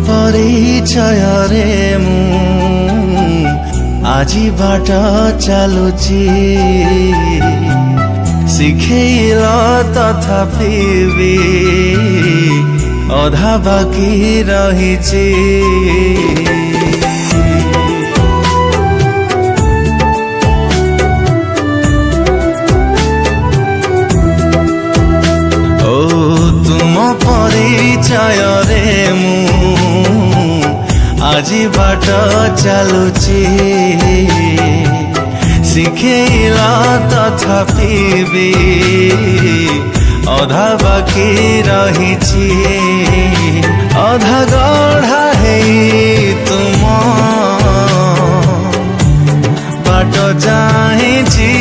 परिचय रे मु आजी बाट चलुची शिखेल तथापि भी अधा बाकी रहिची परिचय रे मु आजी बाट चलुची शिखेला तथापि भी अधा बाकी रहिची अधा गढ़ा है तुम बाट जाहिची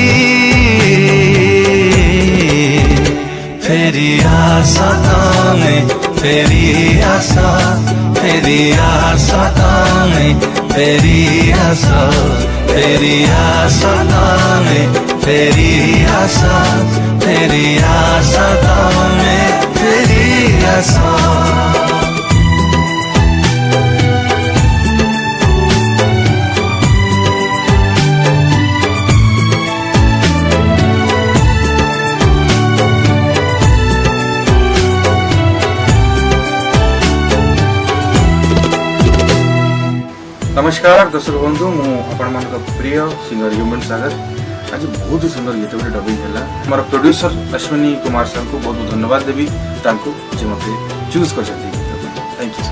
फेरी आशा तमे फेरी आशा तमे फेरी आशा तमे फेरी आशा तमे फेरी आशा नमस्कार दर्शक बंधु मु आपण मान प्रिय सिंगर ह्यूमन सागर आज बहुत ही सुंदर गीत गोटे डबिंग है मोर प्रोड्यूसर अश्विनी कुमार सर को बहुत धन्यवाद देवी तांको जे मते चूज कर सकते थैंक यू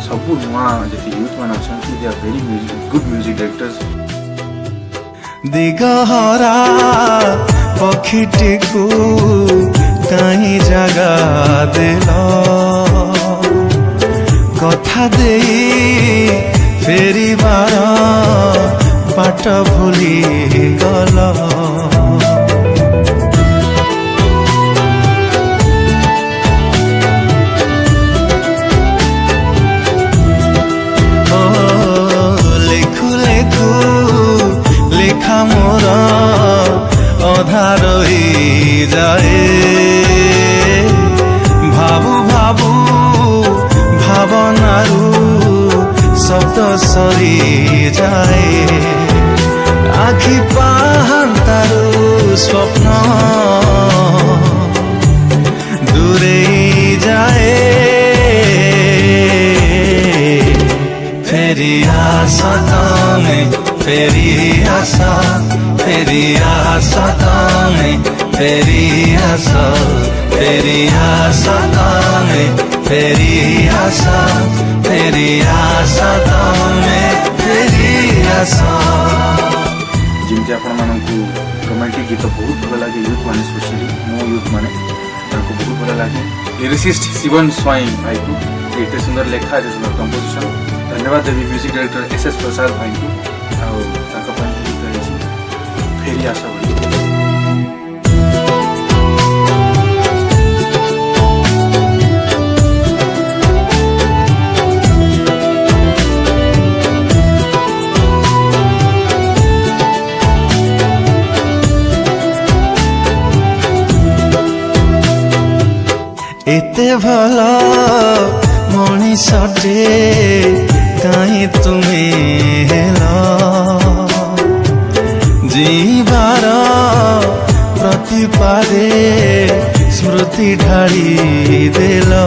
सब नुआ जति यूथ मान अछंती they are very good music directors दिगहरा पक्षीटी को कहीं जगा देला कथा दे फेरी बार बाट भूली गल लेखु लेखु लेखा मोर अधा रही जाए भाबू भाबू भावनारू शब्द सरी जाए आखि पाहांतारू स्वप्न दूरे जाए फेरी आशा तमे फेरी आशा तमे फेरी आशा तमे फेरी आशा तमे फेरी आशा जिनके आपण मानकु रोमांटिक गीत बहुत भल लगे यूथ माने स्पेशली मो यूथ माने ताको बहुत भल लगे लिरिसिस्ट शिवन स्वाई भाई को एते सुंदर लेखा एते सुंदर कंपोजिशन धन्यवाद देवी म्यूजिक डायरेक्टर एसएस प्रसाद भाई को आ ताको पन गीत अछि फेरी आशा भाई एते भल मनीषटे कहीं तुम्हें हेला जीवार प्रतिपादे स्मृति ढाली देला